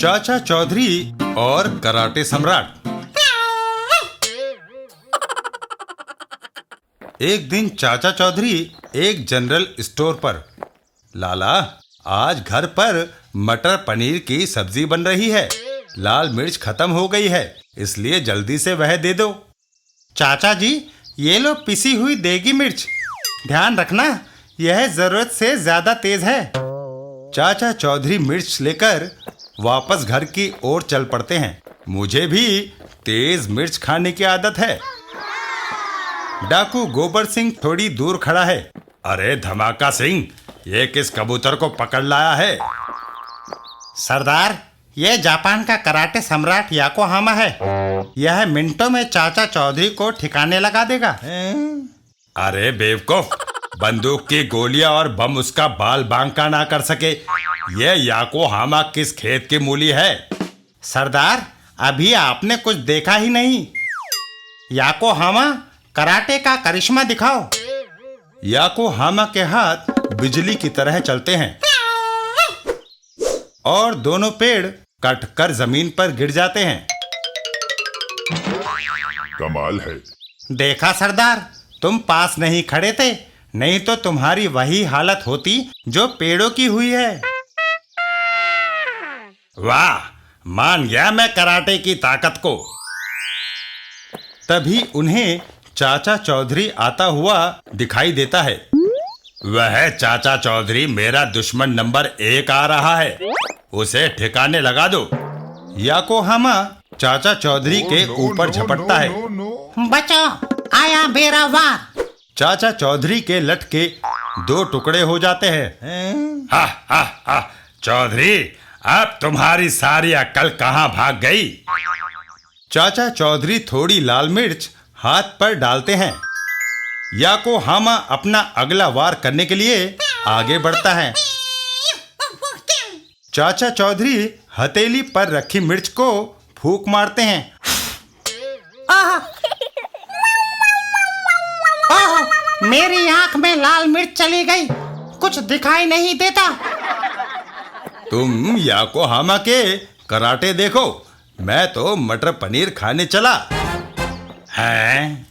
चाचा चौधरी और कराटे सम्राट। एक दिन चाचा चौधरी एक जनरल स्टोर पर। लाला, आज घर पर मटर पनीर की सब्जी बन रही है। लाल मिर्च खत्म हो गई है, इसलिए जल्दी से वह दे दो। चाचा जी, ये लो पिसी हुई देगी मिर्च। ध्यान रखना, यह जरूरत से ज्यादा तेज है। चाचा चौधरी मिर्च लेकर वापस घर की ओर चल पड़ते हैं। मुझे भी तेज मिर्च खाने की आदत है। डाकू गोबर सिंह थोड़ी दूर खड़ा है। अरे धमाका सिंह, ये किस कबूतर को पकड़ लाया है? सरदार, यह जापान का कराटे सम्राट याकोहामा है। यह मिनटों में चाचा चौधरी को ठिकाने लगा देगा। अरे बेवकूफ, बंदूक की गोलियां और बम उसका बाल बांका ना कर सके। यह याकोहामा किस खेत की मूली है? सरदार, अभी आपने कुछ देखा ही नहीं। याकोहामा, कराटे का करिश्मा दिखाओ। याकोहामा के हाथ बिजली की तरह चलते हैं और दोनों पेड़ कटकर जमीन पर गिर जाते हैं। कमाल है। देखा सरदार, तुम पास नहीं खड़े थे, नहीं तो तुम्हारी वही हालत होती जो पेड़ों की हुई है। वाह, मान गया मैं कराटे की ताकत को। तभी उन्हें चाचा चौधरी आता हुआ दिखाई देता है। वह चाचा चौधरी मेरा दुश्मन नंबर 1 आ रहा है, उसे ठिकाने लगा दो। याकोहामा चाचा चौधरी के ऊपर झपटता है। बचाओ, आया मेरा वार। चाचा चौधरी के लटके 2 टुकड़े हो जाते हैं। हा हा हा, चौधरी, अब तुम्हारी सारी अक्ल कहाँ भाग गई? चाचा चौधरी थोड़ी लाल मिर्च हाथ पर डालते हैं। याकोहामा अपना अगला वार करने के लिए आगे बढ़ता है। चाचा चौधरी हथेली पर रखी मिर्च को फूंक मारते हैं। आह! आह! मेरी आंख में लाल मिर्च चली गई, कुछ दिखाई नहीं देता। तुम याकोहामा के कराटे देखो, मैं तो मटर पनीर खाने चला। हैं?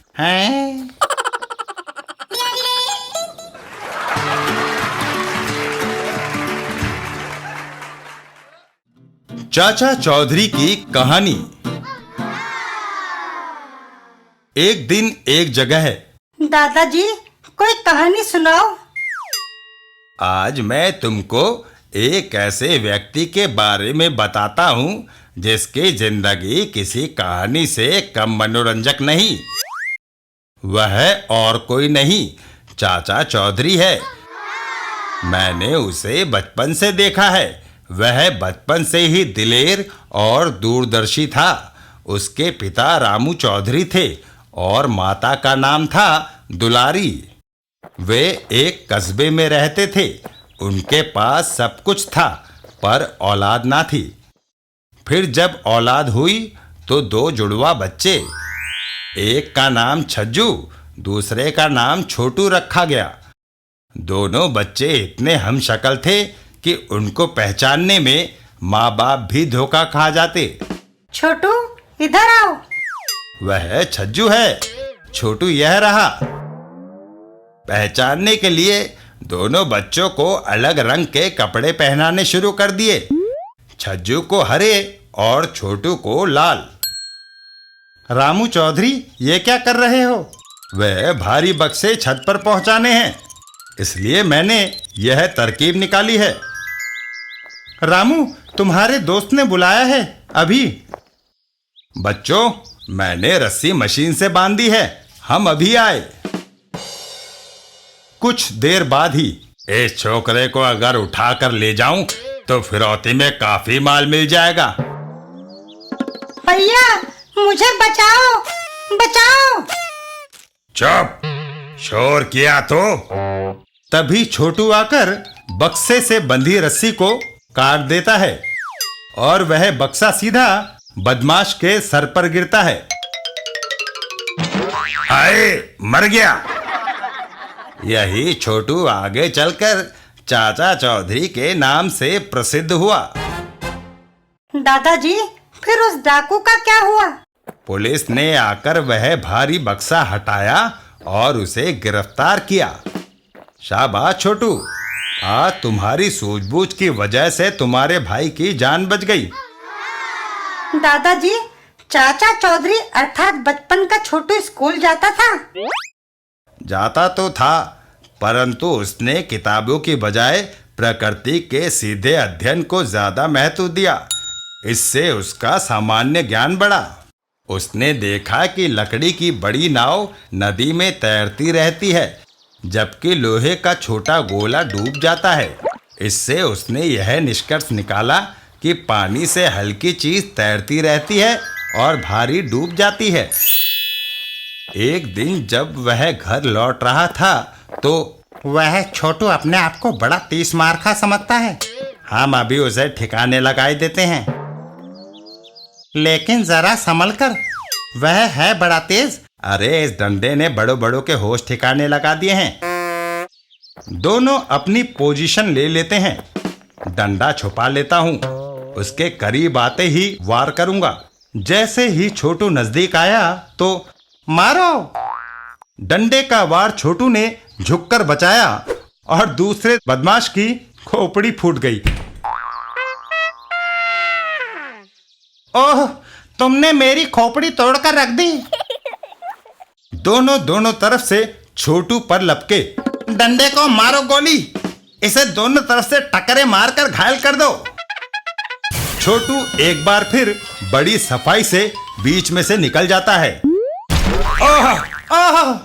चाचा चौधरी की कहानी। एक दिन एक जगह है। दादाजी, कोई कहानी सुनाओ। आज मैं तुमको एक ऐसे व्यक्ति के बारे में बताता हूँ जिसकी जिंदगी किसी कहानी से कम मनोरंजक नहीं। वह और कोई नहीं, चाचा चौधरी है। मैंने उसे बचपन से देखा है। वह बचपन से ही दिलेर और दूरदर्शी था। उसके पिता रामू चौधरी थे और माता का नाम था दुलारी। वे एक कस्बे में रहते थे। उनके पास सब कुछ था, पर औलाद ना थी। फिर जब औलाद हुई तो 2 जुड़वा बच्चे। एक का नाम छज्जू, दूसरे का नाम छोटू रखा गया। दोनों बच्चे इतने हमशक्ल थे कि उनको पहचानने में माँ बाप भी धोखा खा जाते। छोटू, इधर आओ। वह छज्जू है, छोटू यह रहा। पहचानने के लिए दोनों बच्चों को अलग रंग के कपड़े पहनाने शुरू कर दिए। छज्जू को हरे और छोटू को लाल। रामू चौधरी, ये क्या कर रहे हो? वह भारी बक्से छत पर पहुंचाने हैं, इसलिए मैंने यह तरकीब निकाली है। रामू, तुम्हारे दोस्त ने बुलाया है अभी। बच्चों, मैंने रस्सी मशीन से बांध दी है, हम अभी आए। कुछ देर बाद ही इस छोकरे को अगर उठाकर ले जाऊं तो फिरौती में काफी माल मिल जाएगा। भैया, मुझे बचाओ, बचाओ। चुप, शोर किया तो। तभी छोटू आकर बक्से से बंधी रस्सी को काट देता है और वह बक्सा सीधा बदमाश के सर पर गिरता है। हाय, मर गया। यही छोटू आगे चलकर चाचा चौधरी के नाम से प्रसिद्ध हुआ। दादाजी, फिर उस डाकू का क्या हुआ? पुलिस ने आकर वह भारी बक्सा हटाया और उसे गिरफ्तार किया। शाबाश छोटू, आज तुम्हारी सूझबूझ की वजह से तुम्हारे भाई की जान बच गई। दादाजी, चाचा चौधरी अर्थात बचपन का छोटू स्कूल जाता था? जाता तो था, परंतु उसने किताबों की बजाय प्रकृति के सीधे अध्ययन को ज्यादा महत्व दिया। इससे उसका सामान्य ज्ञान बढ़ा। उसने देखा कि लकड़ी की बड़ी नाव नदी में तैरती रहती है, जबकि लोहे का छोटा गोला डूब जाता है। इससे उसने यह निष्कर्ष निकाला कि पानी से हल्की चीज तैरती रहती है और भारी डूब जाती है। एक दिन जब वह घर लौट रहा था तो वह छोटू अपने आप को बड़ा तीस मार खा समझता है। हम अभी उसे ठिकाने लगाए देते हैं। लेकिन जरा संभल कर, वह है बड़ा तेज। अरे, इस डंडे ने बड़ों बड़ों के होश ठिकाने लगा दिए हैं। दोनों अपनी पोजीशन ले लेते हैं। डंडा छुपा लेता हूँ, उसके करीब आते ही वार करूंगा। जैसे ही छोटू नजदीक आया तो मारो। डंडे का वार छोटू ने झुककर बचाया और दूसरे बदमाश की खोपड़ी फूट गई। ओह, तुमने मेरी खोपड़ी तोड़कर रख दी। दोनों तरफ से छोटू पर लपके। डंडे को मारो गोली, इसे दोनों तरफ से टकरे मारकर घायल कर दो। छोटू एक बार फिर बड़ी सफाई से बीच में से निकल जाता है। ओह, ओह।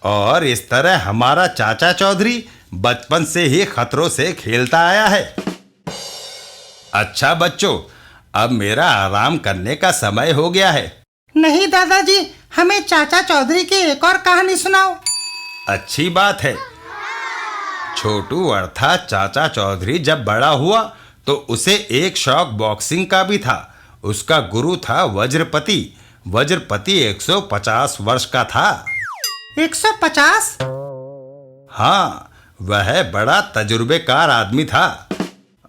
और इस तरह हमारा चाचा चौधरी बचपन से ही खतरों से खेलता आया है। अच्छा बच्चों, अब मेरा आराम करने का समय हो गया है। नहीं दादाजी, हमें चाचा चौधरी की एक और कहानी सुनाओ। अच्छी बात है। छोटू अर्थात चाचा चौधरी जब बड़ा हुआ तो उसे एक शौक बॉक्सिंग का भी था। उसका गुरु था वज्रपति। वज्रपति 150 वर्ष का था। 150? हाँ, वह बड़ा तजुर्बेकार आदमी था।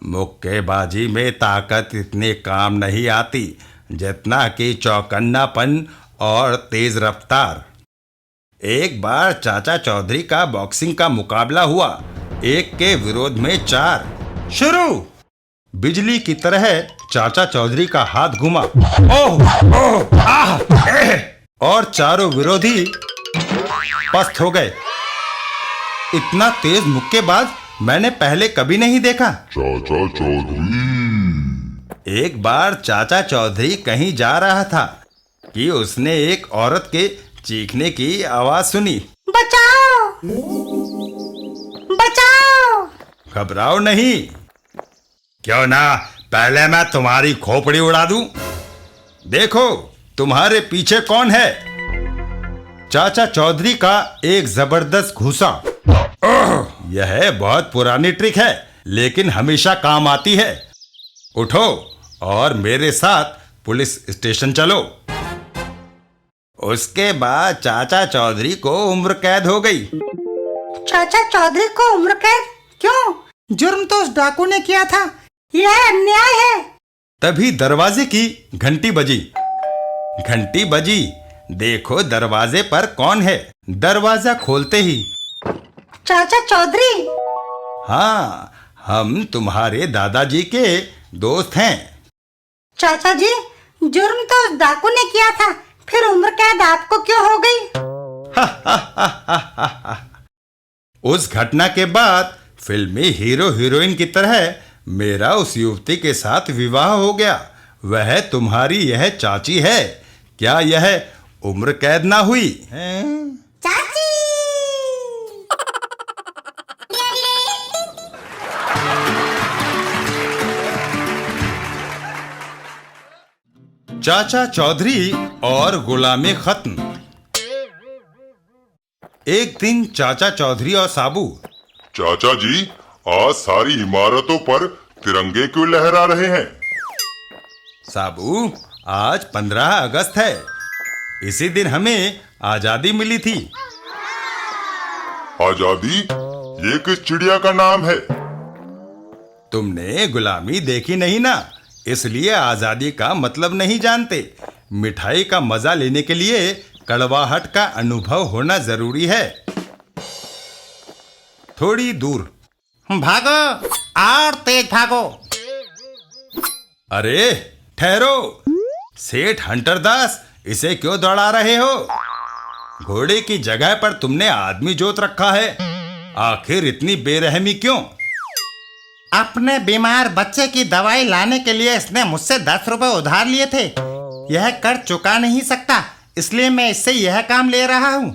मुक्केबाजी में ताकत इतनी काम नहीं आती जितना कि चौकन्नापन और तेज रफ्तार। एक बार चाचा चौधरी का बॉक्सिंग का मुकाबला हुआ। एक के विरोध में 4 शुरू। बिजली की तरह चाचा चौधरी का हाथ घुमा। ओह, ओह, आह, और चारों विरोधी पस्त हो गए। इतना तेज मुक्केबाज मैंने पहले कभी नहीं देखा। चाचा चौधरी। एक बार चाचा चौधरी कहीं जा रहा था कि उसने एक औरत के चीखने की आवाज सुनी। बचाओ! बचाओ! घबराओ नहीं। क्यों ना पहले मैं तुम्हारी खोपड़ी उड़ा दूं। देखो तुम्हारे पीछे कौन है। चाचा चौधरी का एक जबरदस्त घूसा। यह बहुत पुरानी ट्रिक है, लेकिन हमेशा काम आती है। उठो और मेरे साथ पुलिस स्टेशन चलो। उसके बाद चाचा चौधरी को उम्र कैद हो गई। चाचा चौधरी को उम्र कैद? क्यों? जुर्म तो उस डाकू ने किया था। यह अन्याय है। तभी दरवाजे की घंटी बजी। घंटी बजी। देखो दरवाजे पर कौन है। दरवाजा खोलते ही चाचा चौधरी। हाँ, हम तुम्हारे दादाजी के दोस्त हैं। चाचा जी, जुर्म तो उस डाकू ने किया था, फिर उम्र कैद आपको क्यों हो गई? उस घटना के बाद फिल्मी हीरो हीरोइन की तरह मेरा उस युवती के साथ विवाह हो गया। वह तुम्हारी यह चाची है। क्या यह उम्र कैद ना हुई? चाची! चाचा चौधरी और गुलामी खत्म। एक दिन चाचा चौधरी और साबू। चाचा जी, आज सारी इमारतों पर तिरंगे क्यों लहरा रहे हैं? साबू, आज 15 अगस्त है। इसी दिन हमें आजादी मिली थी। आजादी? ये किस चिड़िया का नाम है? तुमने गुलामी देखी नहीं ना, इसलिए आजादी का मतलब नहीं जानते। मिठाई का मजा लेने के लिए कड़वाहट का अनुभव होना जरूरी है। थोड़ी दूर। भागो और तेज भागो। अरे ठहरो, सेठ हंटर दास, इसे क्यों दौड़ा रहे हो? घोड़े की जगह पर तुमने आदमी जोत रखा है, आखिर इतनी बेरहमी क्यों? अपने बीमार बच्चे की दवाई लाने के लिए इसने मुझसे 10 रुपए उधार लिए थे। यह कर चुका नहीं सकता, इसलिए मैं इससे यह काम ले रहा हूँ।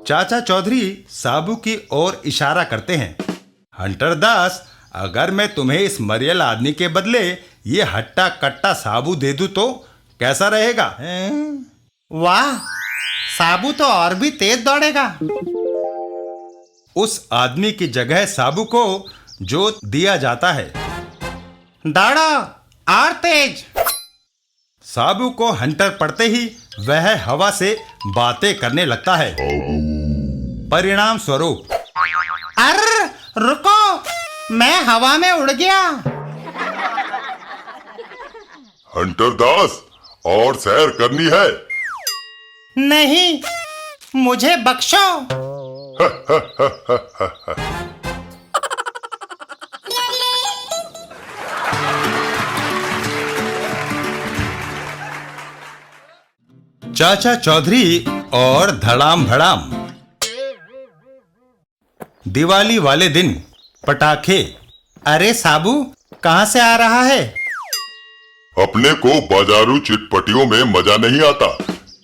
चाचा चौधरी साबू की ओर इशारा करते हैं। हंटर दास, अगर मैं तुम्हें इस मरियल आदमी के बदले ये हट्टा कट्टा साबू दे दूं तो कैसा रहेगा? वाह, साबू तो और भी तेज दौड़ेगा। उस आदमी की जगह साबू को जोत दिया जाता है। दौड़ो और तेज। साबू को हंटर पड़ते ही वह हवा से बातें करने लगता है। परिणाम स्वरूप अरे रुको, मैं हवा में उड़ गया। हंटर दास, और सैर करनी है? नहीं, मुझे बख्शो। चाचा चौधरी और धड़ाम भड़ाम। दिवाली वाले दिन पटाखे। अरे साबू, कहाँ से आ रहा है? अपने को बाजारू चिटपटियों में मजा नहीं आता,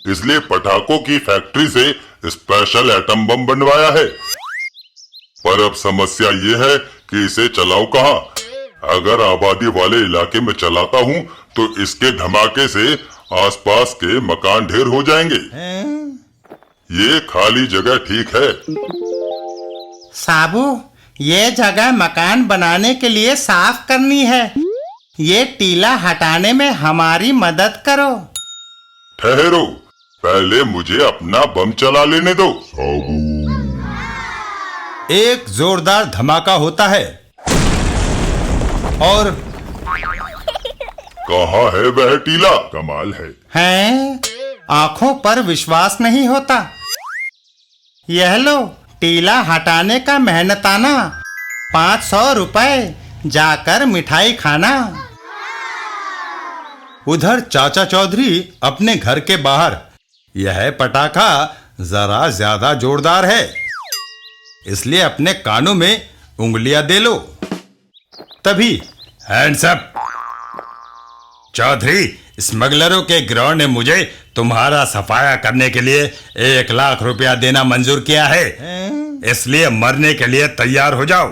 इसलिए पटाखों की फैक्ट्री से स्पेशल एटम बम बनवाया है। पर अब समस्या ये है कि इसे चलाऊं कहाँ? अगर आबादी वाले इलाके में चलाता हूँ तो इसके धमाके से आसपास के मकान ढेर हो जाएंगे। ये खाली जगह ठीक है? साबू, ये जगह मकान बनाने के लिए साफ करनी है। ये टीला हटाने में हमारी मदद करो। ठहरो, पहले मुझे अपना बम चला लेने दो। एक जोरदार धमाका होता है और कहाँ है वह टीला? कमाल है। हैं? आंखों पर विश्वास नहीं होता। यह लो, टीला हटाने का मेहनताना 500 रुपए, जाकर मिठाई खाना। उधर चाचा चौधरी अपने घर के बाहर। यह पटाखा जरा ज्यादा जोरदार है, इसलिए अपने कानों में उंगलियां दे लो। तभी हैंड्स अप। चौधरी, स्मगलरों के गिरोह ने मुझे तुम्हारा सफाया करने के लिए 1 लाख रुपया देना मंजूर किया है, इसलिए मरने के लिए तैयार हो जाओ।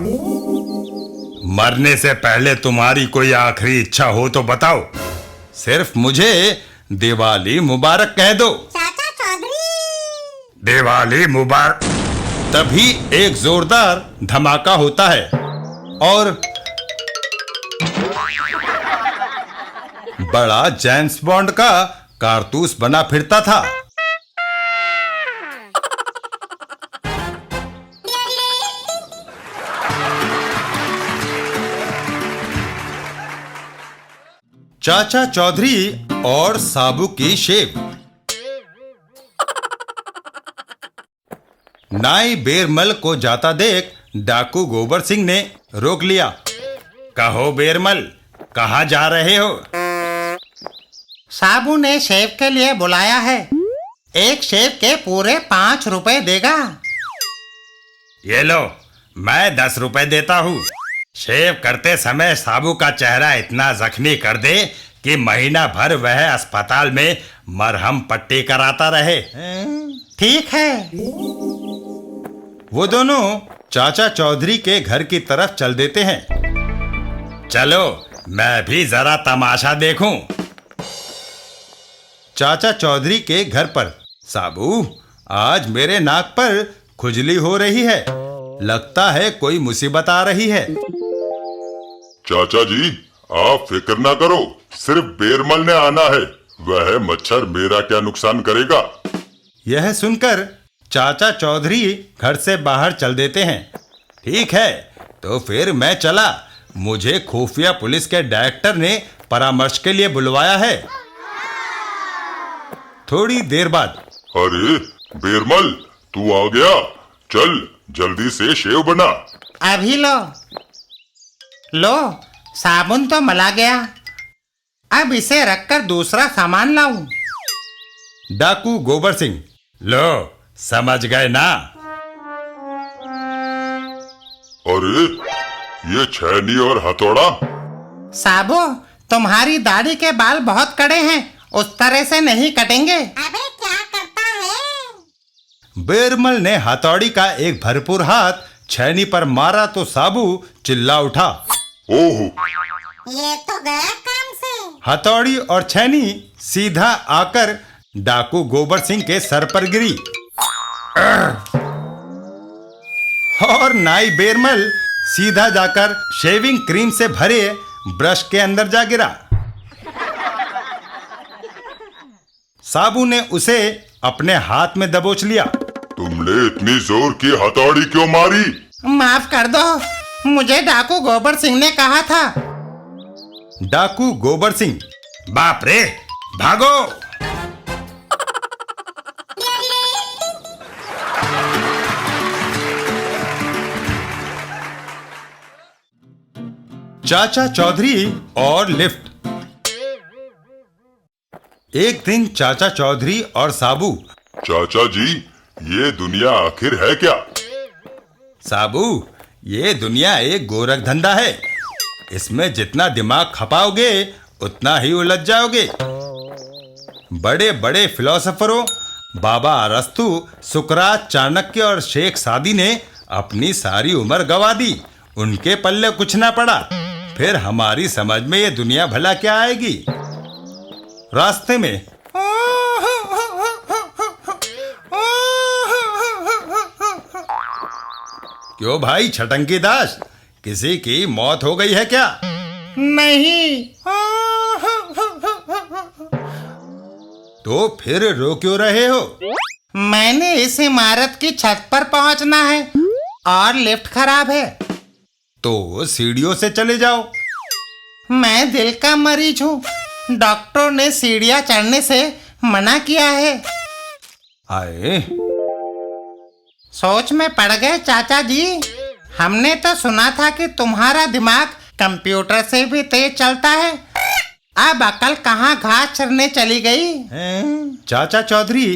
मरने से पहले तुम्हारी कोई आखिरी इच्छा हो तो बताओ। सिर्फ मुझे दिवाली मुबारक कह दो। चाचा चौधरी। दिवाली मुबारक। तभी एक जोरदार धमाका होता है और बड़ा जेम्स बॉन्ड का कारतूस बना फिरता था। चाचा चौधरी और साबू की शेव। नाई बेरमल को जाता देख डाकू गोबर सिंह ने रोक लिया। कहो बेरमल, कहाँ जा रहे हो? साबू ने शेव के लिए बुलाया है। एक शेव के पूरे 5 रुपए देगा। ये लो, मैं 10 रुपए देता हूँ। शेव करते समय साबू का चेहरा इतना जख्मी कर दे कि महीना भर वह अस्पताल में मरहम पट्टी कराता रहे। ठीक है। वो दोनों चाचा चौधरी के घर की तरफ चल देते हैं। चलो, मैं भी जरा तमाशा देखूं। चाचा चौधरी के घर पर। साबू, आज मेरे नाक पर खुजली हो रही है, लगता है कोई मुसीबत आ रही है। चाचा जी, आप फिक्र ना करो, सिर्फ बेरमल ने आना है। वह मच्छर मेरा क्या नुकसान करेगा। यह सुनकर चाचा चौधरी घर से बाहर चल देते हैं। ठीक है, तो फिर मैं चला। मुझे खुफिया पुलिस के डायरेक्टर ने परामर्श के लिए बुलवाया है। थोड़ी देर बाद, अरे बेरमल, तू आ गया। चल जल्दी से शेव बना। अभी लो लो, साबुन तो मला गया, अब इसे रखकर दूसरा सामान लाऊं। डाकू गोबर सिंह, लो समझ गए ना? अरे ये छैनी और हथौड़ा? साबू, तुम्हारी दाढ़ी के बाल बहुत कड़े हैं, उस तरह से नहीं कटेंगे। अबे क्या करता है? बेरमल ने हथौड़ी का एक भरपूर हाथ छैनी पर मारा तो साबू चिल्ला उठा। ओह, ये तो गया काम से। हथौड़ी और छैनी सीधा आकर डाकू गोबर सिंह के सर पर गिरी और नाई बेरमल सीधा जाकर शेविंग क्रीम से भरे ब्रश के अंदर जा गिरा। साबू ने उसे अपने हाथ में दबोच लिया। तुमने इतनी जोर की हथौड़ी क्यों मारी? माफ कर दो, मुझे डाकू गोबर सिंह ने कहा था। डाकू गोबर सिंह, बाप रे, भागो! चाचा चौधरी और लिफ्ट। एक दिन चाचा चौधरी और साबू। चाचा जी, ये दुनिया आखिर है क्या? साबू, ये दुनिया एक गोरख धंधा है। इसमें जितना दिमाग खपाओगे उतना ही उलझ जाओगे। बड़े बड़े फिलोसोफरों बाबा अरस्तु, सुकरात, चाणक्य और शेख सादी ने अपनी सारी उम्र गवा दी, उनके पल्ले कुछ ना पड़ा। फिर हमारी समझ में ये दुनिया भला क्या आएगी? रास्ते में क्यों भाई छटंकी दास, किसी की मौत हो गई है क्या? नहीं। तो फिर रो क्यों रहे हो? मैंने इस इमारत की छत पर पहुंचना है और लिफ्ट खराब है। तो सीढ़ियों से चले जाओ। मैं दिल का मरीज हूँ, डॉक्टर ने सीढ़ियाँ चढ़ने से मना किया है। आए, सोच में पड़ गए चाचा जी। हमने तो सुना था कि तुम्हारा दिमाग कंप्यूटर से भी तेज चलता है। अब अकल कहाँ घास चरने चली गई? चाचा चौधरी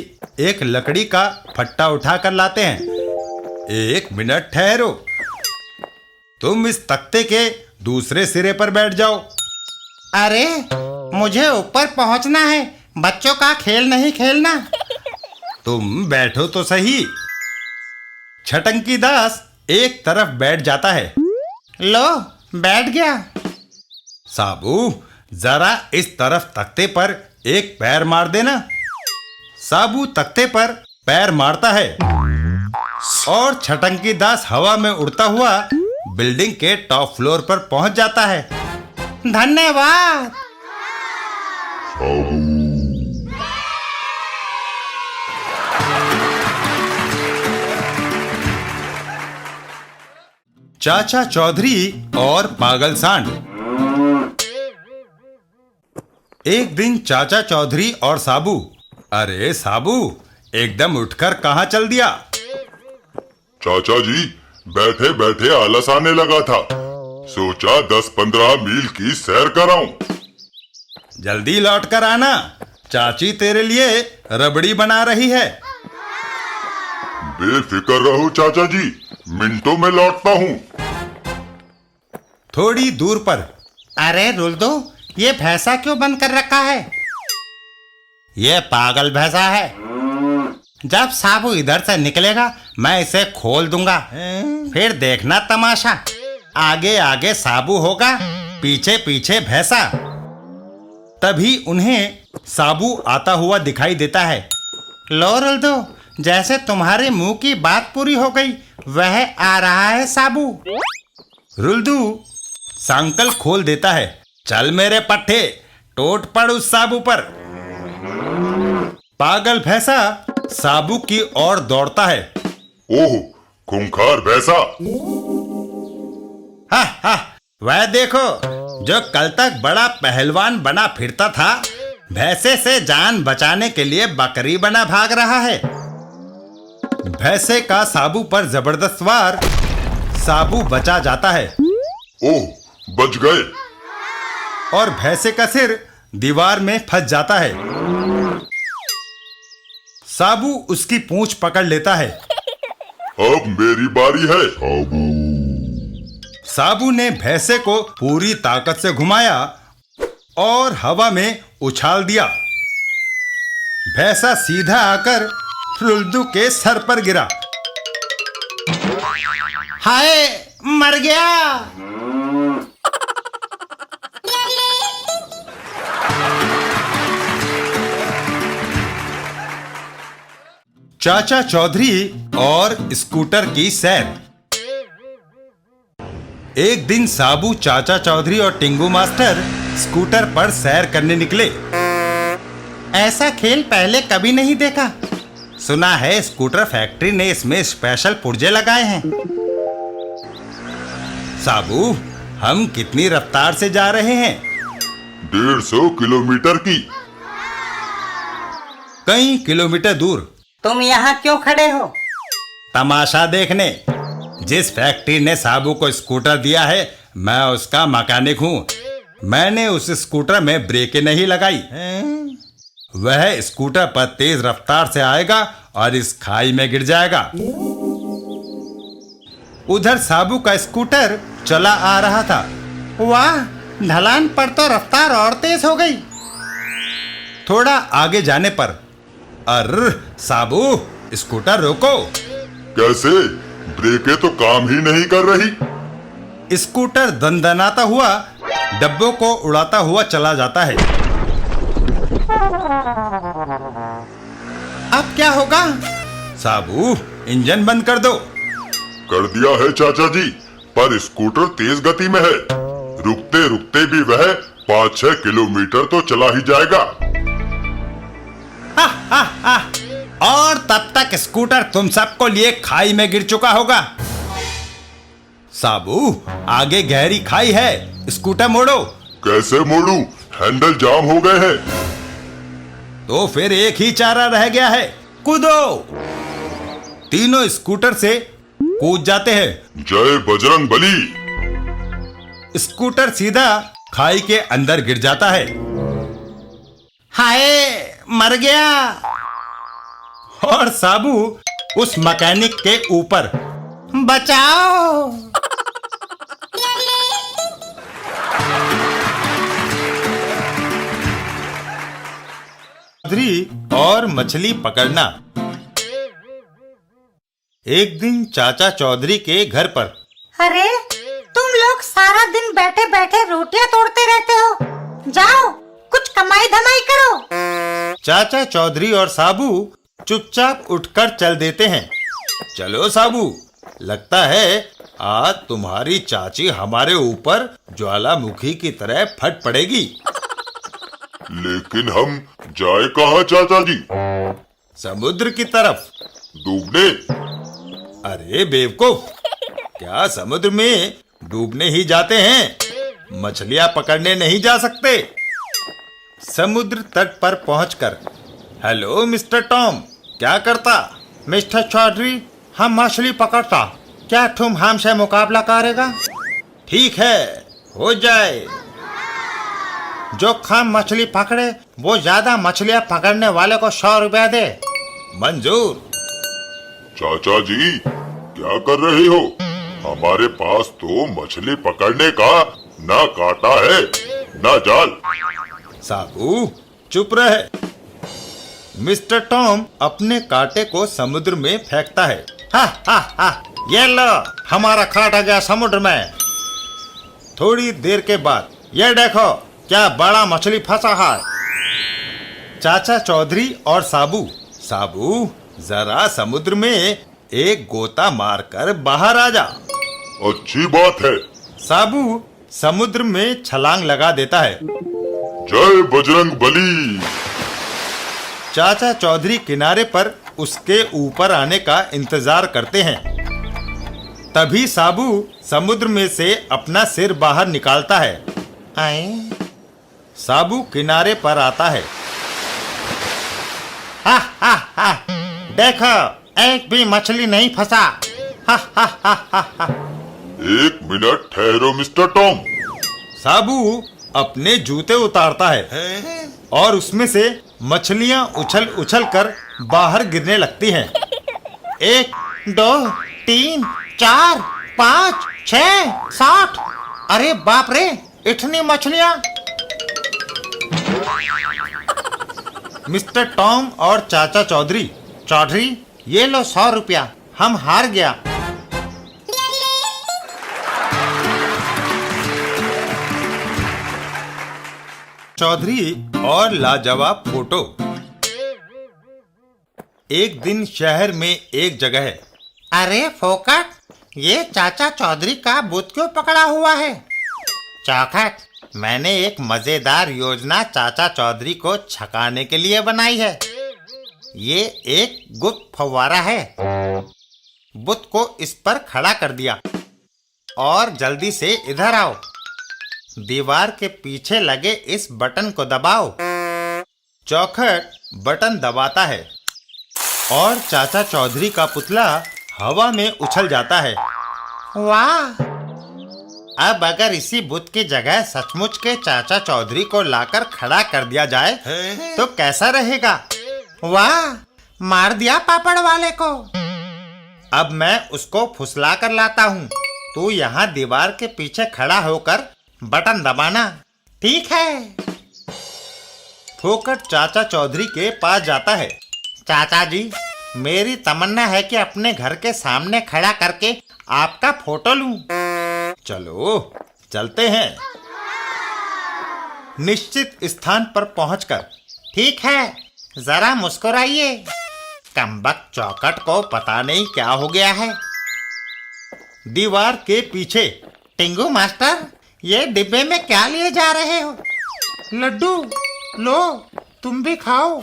एक लकड़ी का फट्टा उठा कर लाते हैं। एक मिनट ठहरो, तुम इस तख्ते के दूसरे सिरे पर बैठ जाओ। अरे, मुझे ऊपर पहुंचना है, बच्चों का खेल नहीं खेलना। तुम बैठो तो सही। छटंकी दास एक तरफ बैठ जाता है। लो, बैठ गया। साबू, जरा इस तरफ तख्ते पर एक पैर मार देना। साबू तख्ते पर पैर मारता है और छटंकी दास हवा में उड़ता हुआ बिल्डिंग के टॉप फ्लोर पर पहुंच जाता है। धन्यवाद। चाचा चौधरी और पागल सांड। एक दिन चाचा चौधरी और साबू। अरे साबू, एकदम उठकर कहाँ चल दिया? चाचा जी, बैठे बैठे आलस आने लगा था, सोचा 10-15 मील की सैर कराऊं। जल्दी लौट कर आना, चाची तेरे लिए रबड़ी बना रही है। बेफिक्र रहो चाचा जी, मिनटों में लौटता हूँ। थोड़ी दूर पर। अरे रुल्दो, ये भैंसा क्यों बंद कर रखा है? ये पागल भैंसा है। जब साबू इधर से निकलेगा मैं इसे खोल दूंगा, फिर देखना तमाशा। आगे आगे साबू होगा, पीछे पीछे भैंसा। तभी उन्हें साबू आता हुआ दिखाई देता है। लो रुल्दो, जैसे तुम्हारे मुंह की बात पूरी हो गई, वह आ रहा है साबू। रुल्दू सांकल खोल देता है। चल मेरे पट्टे, टोट पड़ उस साबू पर। पागल भैंसा साबू की ओर दौड़ता है। ओह, खूंखार भैंसा। हा हा, वह देखो, जो कल तक बड़ा पहलवान बना फिरता था, भैंसे से जान बचाने के लिए बकरी बना भाग रहा है। भैंसे का साबू पर जबरदस्त वार, साबू बचा जाता है ओह, बच गए। और भैंसे का सिर दीवार में फंस जाता है। साबू उसकी पूंछ पकड़ लेता है। अब मेरी बारी है। साबू ने भैंसे को पूरी ताकत से घुमाया और हवा में उछाल दिया। भैंसा सीधा आकर रुल्दू के सर पर गिरा। हाय, मर गया। चाचा चौधरी और स्कूटर की सैर। एक दिन साबू, चाचा चौधरी और टिंगू मास्टर स्कूटर पर सैर करने निकले। ऐसा खेल पहले कभी नहीं देखा। सुना है स्कूटर फैक्ट्री ने इसमें स्पेशल पुर्जे लगाए हैं। साबू, हम कितनी रफ्तार से जा रहे हैं? 150 किलोमीटर की। कई किलोमीटर दूर। तुम यहाँ क्यों खड़े हो? तमाशा देखने। जिस फैक्ट्री ने साबू को स्कूटर दिया है, मैं उसका मैकेनिक हूँ। मैंने उस स्कूटर में ब्रेकें नहीं लगाई। वह स्कूटर पर तेज रफ्तार से आएगा और इस खाई में गिर जाएगा। उधर साबू का स्कूटर चला आ रहा था। वाह, ढलान पर तो रफ्तार और तेज हो गई। थोड़ा आगे जाने पर, अर्र साबू, स्कूटर रोको। कैसे? ब्रेकें तो काम ही नहीं कर रही। स्कूटर दनदनाता हुआ डब्बों को उड़ाता हुआ चला जाता है। अब क्या होगा? साबू, इंजन बंद कर दो। कर दिया है चाचा जी, पर स्कूटर तेज गति में है। रुकते रुकते भी वह 5-6 किलोमीटर तो चला ही जाएगा। और तब तक स्कूटर तुम सबको लिए खाई में गिर चुका होगा। साबू, आगे गहरी खाई है, स्कूटर मोड़ो। कैसे मोड़ू? हैंडल जाम हो गए हैं। तो फिर एक ही चारा रह गया है, कूदो। तीनों स्कूटर से कूद जाते हैं। जय बजरंग बली। स्कूटर सीधा खाई के अंदर गिर जाता है। हाय, मर गया। और साबू उस मैकेनिक के ऊपर। बचाओ। चौधरी और मछली पकड़ना। एक दिन चाचा चौधरी के घर पर। अरे, तुम लोग सारा दिन बैठे बैठे रोटियां तोड़ते रहते हो। जाओ, कुछ कमाई धमाई करो। चाचा चौधरी और साबू चुपचाप उठकर चल देते हैं। चलो साबू, लगता है आज तुम्हारी चाची हमारे ऊपर ज्वालामुखी की तरह फट पड़ेगी। लेकिन हम जाए कहाँ चाचा जी? समुद्र की तरफ। डूबने? अरे बेवकूफ, क्या समुद्र में डूबने ही जाते हैं? मछलियां पकड़ने नहीं जा सकते। समुद्र तट पर पहुंचकर, हेलो मिस्टर टॉम, क्या करता? मिस्टर चौधरी, हम मछली पकड़ता। क्या तुम हमसे मुकाबला करेगा? ठीक है, हो जाए। जो कम मछली पकड़े वो ज्यादा मछलियां पकड़ने वाले को 100 रुपया दे। मंजूर। चाचा जी, क्या कर रहे हो? हमारे पास तो मछली पकड़ने का ना कांटा है ना जाल। साबू, चुप रहे। मिस्टर टॉम अपने कांटे को समुद्र में फेंकता है। हा हा हा, ये लो, हमारा कांटा गया समुद्र में। थोड़ी देर के बाद, ये देखो, क्या बड़ा मछली फंसा है। चाचा चौधरी और साबू, जरा समुद्र में एक गोता मारकर बाहर आ जा। अच्छी बात है। साबू समुद्र में छलांग लगा देता है। जय बजरंग बली। चाचा चौधरी किनारे पर उसके ऊपर आने का इंतजार करते हैं। तभी साबू समुद्र में से अपना सिर बाहर निकालता है। आए साबू किनारे पर आता है। हा हा हा, देखो एक भी मछली नहीं फंसा। हा हा हा हा हा। 1 मिनट ठहरो मिस्टर टॉम। साबू अपने जूते उतारता है और उसमें से मछलियां उछल उछल कर बाहर गिरने लगती हैं। 1 2 3 4 5 6 7। अरे बाप रे, इतनी मछलियां। मिस्टर टॉम और चाचा चौधरी, चौधरी ये लो 100 रुपया, हम हार गया। चौधरी और लाजवाब फोटो। एक दिन शहर में एक जगह है। अरे फोकट, ये चाचा चौधरी का बुत क्यों पकड़ा हुआ है? चौखट, मैंने एक मजेदार योजना चाचा चौधरी को छकाने के लिए बनाई है। ये एक गुप्त फव्वारा है। बुत को इस पर खड़ा कर दिया और जल्दी से इधर आओ। दीवार के पीछे लगे इस बटन को दबाओ। चौखट बटन दबाता है और चाचा चौधरी का पुतला हवा में उछल जाता है। वाह! अब अगर इसी बुत की जगह सचमुच के चाचा चौधरी को लाकर खड़ा कर दिया जाए तो कैसा रहेगा? वाह! मार दिया पापड़ वाले को। अब मैं उसको फुसला कर लाता हूँ। तू यहाँ दीवार के पीछे खड़ा होकर बटन दबाना, ठीक है? फोकट चाचा चौधरी के पास जाता है। चाचा जी, मेरी तमन्ना है कि अपने घर के सामने खड़ा करके आपका फोटो लूं। चलो चलते हैं। निश्चित स्थान पर पहुंचकर, ठीक है, जरा मुस्कुराइए। कमबख्त चौखट को पता नहीं क्या हो गया है। दीवार के पीछे, टिंगू मास्टर, ये डिब्बे में क्या लिए जा रहे हो? लड्डू, लो तुम भी खाओ।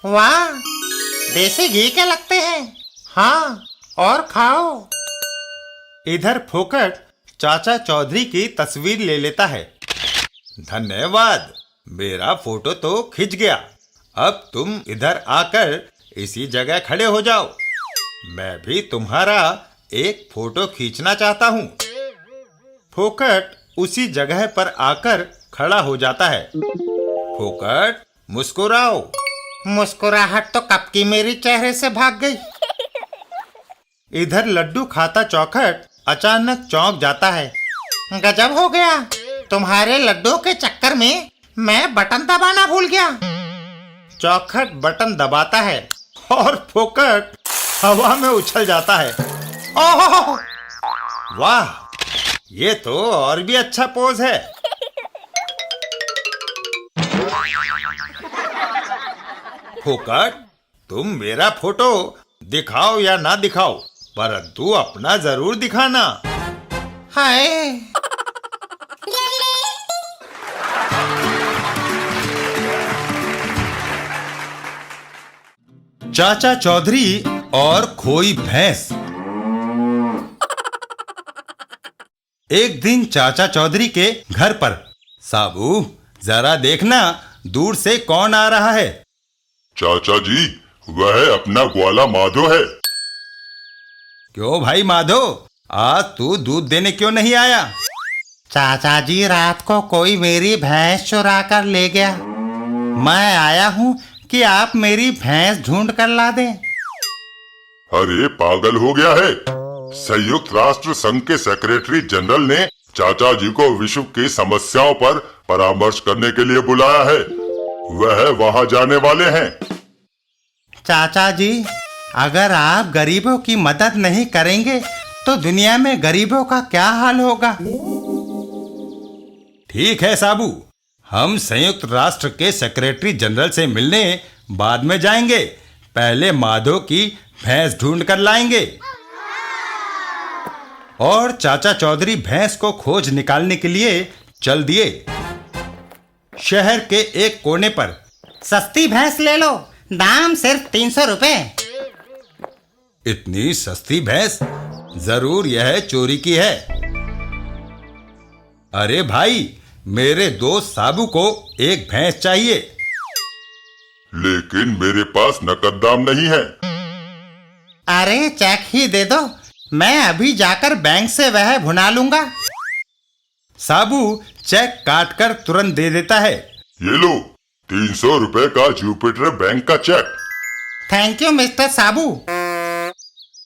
वाह, देसी घी के लगते हैं। हाँ, और खाओ। इधर फोकट चाचा चौधरी की तस्वीर ले लेता है। धन्यवाद, मेरा फोटो तो खिंच गया। अब तुम इधर आकर इसी जगह खड़े हो जाओ। मैं भी तुम्हारा एक फोटो खींचना चाहता हूँ। फोकट उसी जगह पर आकर खड़ा हो जाता है। फोकट, मुस्कुराओ। मुस्कुराहट तो कब की मेरी चेहरे से भाग गई। इधर लड्डू खाता चौखट अचानक चौंक जाता है। गजब हो गया, तुम्हारे लड्डू के चक्कर में मैं बटन दबाना भूल गया। चौखट बटन दबाता है और फोकट हवा में उछल जाता है। ओह, वाह, ये तो और भी अच्छा पोज है। फोकट, तुम मेरा फोटो दिखाओ या ना दिखाओ, परंतु अपना जरूर दिखाना। हाय! चाचा चौधरी और खोई भैंस। एक दिन चाचा चौधरी के घर पर, साबू जरा देखना दूर से कौन आ रहा है। चाचा जी, वह अपना ग्वाला माधो है। क्यों भाई माधो, आज तू दूध देने क्यों नहीं आया? चाचा जी, रात को कोई मेरी भैंस चुरा कर ले गया। मैं आया हूँ कि आप मेरी भैंस ढूंढ कर ला दें। अरे पागल हो गया है। संयुक्त राष्ट्र संघ के सेक्रेटरी जनरल ने चाचा जी को विश्व की समस्याओं पर परामर्श करने के लिए बुलाया है। वह वहां जाने वाले हैं। चाचा जी, अगर आप गरीबों की मदद नहीं करेंगे तो दुनिया में गरीबों का क्या हाल होगा? ठीक है साबू, हम संयुक्त राष्ट्र के सेक्रेटरी जनरल से मिलने बाद में जाएंगे। पहले माधो की भैंस ढूंढ कर लाएंगे। और चाचा चौधरी भैंस को खोज निकालने के लिए चल दिए। शहर के एक कोने पर, सस्ती भैंस ले लो, दाम सिर्फ 300 रुपए। इतनी सस्ती भैंस जरूर यह चोरी की है। अरे भाई, मेरे दोस्त साबू को एक भैंस चाहिए। लेकिन मेरे पास नकद दाम नहीं है। अरे चेक ही दे दो, मैं अभी जाकर बैंक से वह भुना लूंगा। साबू चेक काट कर तुरंत दे देता है। ये लो 300 रुपए का जुपिटर बैंक का चेक। थैंक यू मिस्टर साबू।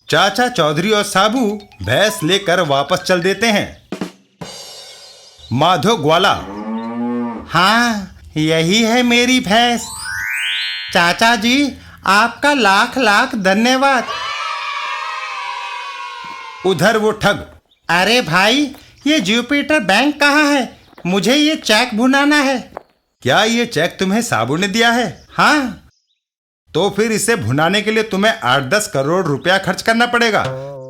चाचा चौधरी और साबू भैंस लेकर वापस चल देते हैं। माधो ग्वाला, हाँ, यही है मेरी भैंस। चाचा जी, आपका लाख लाख धन्यवाद। उधर वो ठग, अरे भाई, ये जुपिटर बैंक कहाँ है? मुझे ये चेक भुनाना है। क्या ये चेक तुम्हें साबू ने दिया है? हाँ। तो फिर इसे भुनाने के लिए तुम्हें 8-10 करोड़ रुपया खर्च करना पड़ेगा।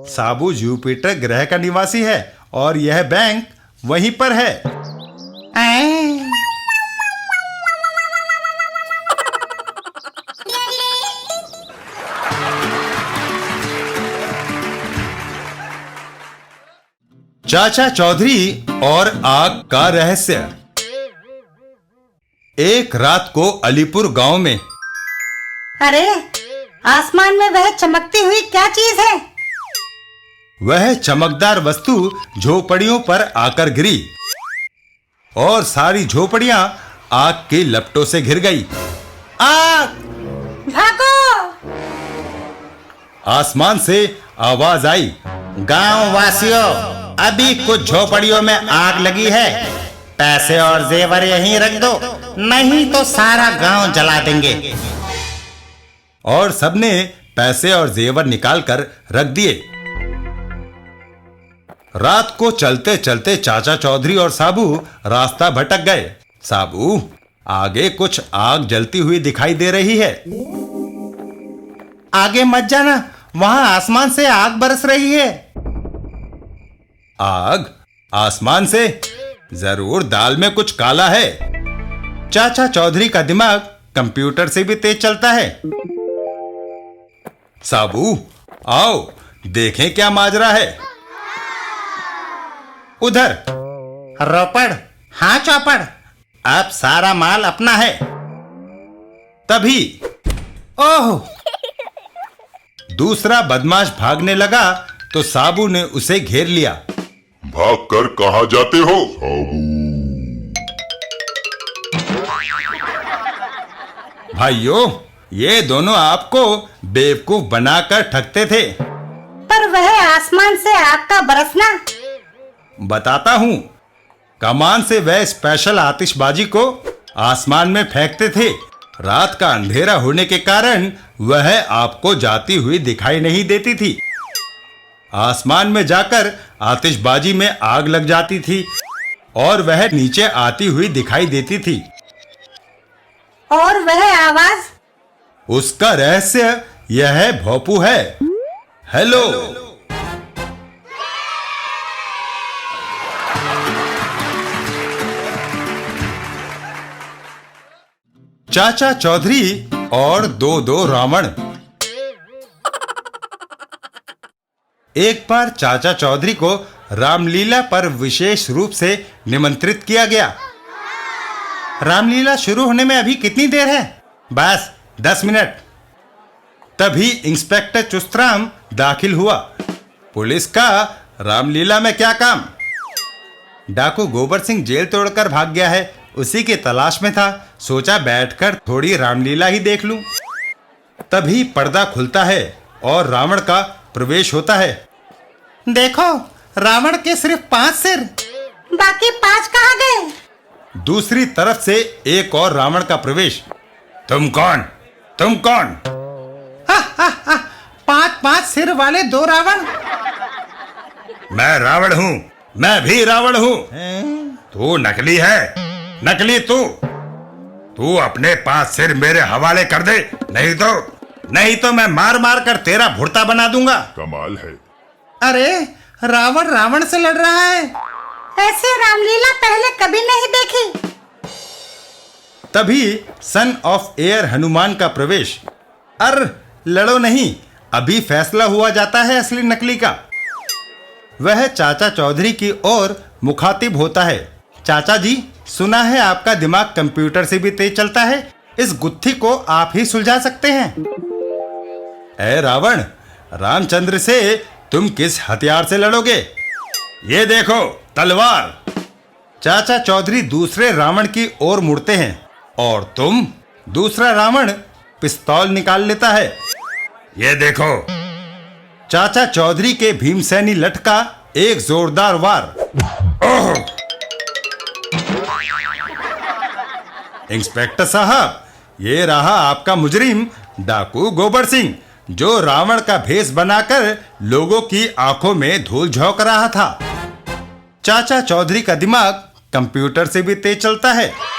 साबू जुपिटर ग्रह का निवासी है और यह बैंक वहीं पर है। चाचा चौधरी और आग का रहस्य। एक रात को अलीपुर गांव में, अरे, आसमान में वह चमकती हुई क्या चीज है? वह चमकदार वस्तु झोपड़ियों पर आकर गिरी और सारी झोपड़ियां आग की लपटों से घिर गई। आग! भागो! आसमान से आवाज आई, गांव वासियों, अभी कुछ झोपड़ियों में आग लगी है। पैसे और जेवर यहीं रख दो, नहीं तो सारा गांव जला देंगे। और सबने पैसे और जेवर निकालकर रख दिए। रात को चलते चलते चाचा चौधरी और साबू रास्ता भटक गए। साबू, आगे कुछ आग जलती हुई दिखाई दे रही है। आगे मत जाना, वहां आसमान से आग बरस रही है। आग? आसमान से? जरूर दाल में कुछ काला है। चाचा चौधरी का दिमाग कंप्यूटर से भी तेज चलता है। साबू, आओ देखें क्या माजरा है। उधर रोपड़, हाँ चौपड़, अब सारा माल अपना है। तभी ओह, दूसरा बदमाश भागने लगा तो साबू ने उसे घेर लिया। भागकर कहाँ जाते हो? भाइयों, ये दोनों आपको बेवकूफ बनाकर ठगते थे। पर वह आसमान से आग का बरसना? बताता हूं। कमान से वह स्पेशल आतिशबाजी को आसमान में फेंकते थे। रात का अंधेरा होने के कारण वह आपको जाती हुई दिखाई नहीं देती थी। आसमान में जाकर आतिशबाजी में आग लग जाती थी और वह नीचे आती हुई दिखाई देती थी। और वह आवाज? उसका रहस्य यह भोपू है। हेलो। चाचा चौधरी और दो रावण। एक बार चाचा चौधरी को रामलीला पर विशेष रूप से निमंत्रित किया गया। रामलीला शुरू होने में अभी कितनी देर है? बस 10 मिनट। तभी इंस्पेक्टर चुस्तराम दाखिल हुआ। पुलिस का रामलीला में क्या काम? डाकू गोबर सिंह जेल तोड़कर भाग गया है, उसी की तलाश में था। सोचा बैठकर थोड़ी रामलीला ही देख लूं। तभी पर्दा खुलता है और रावण का प्रवेश होता है। देखो, रावण के सिर्फ 5 सिर, बाकी 5 कहाँ गए? दूसरी तरफ से एक और रावण का प्रवेश। तुम कौन? तुम कौन? 5 सिर वाले 2 रावण। मैं रावण हूं, मैं भी रावण हूं। तू नकली है, नकली तू अपने 5 सिर मेरे हवाले कर दे, नहीं तो मैं मार मार कर तेरा भुर्ता बना दूंगा। कमाल है। अरे, रावण रावण से लड़ रहा है। ऐसे रामलीला पहले कभी नहीं देखी। तभी सन ऑफ एयर हनुमान का प्रवेश। लड़ो नहीं, अभी फैसला हुआ जाता है असली नकली का। वह चाचा चौधरी की ओर मुखातिब होता है। चाचा जी, सुना है आपका दिमाग कंप्यूटर से भी तेज चलता है, इस गुत्थी को आप ही सुलझा सकते हैं। ए रावण, रामचंद्र से तुम किस हथियार से लड़ोगे? ये देखो, तलवार। चाचा चौधरी दूसरे रावण की ओर मुड़ते हैं और तुम? दूसरा रावण पिस्तौल निकाल लेता है। ये देखो। चाचा चौधरी के भीमसेनी लठ का एक जोरदार वार। ओह! इंस्पेक्टर साहब, ये रहा आपका मुजरिम डाकू गोबर सिंह, जो रावण का भेष बनाकर लोगों की आंखों में धूल झोंक रहा था। चाचा चौधरी का दिमाग कंप्यूटर से भी तेज चलता है।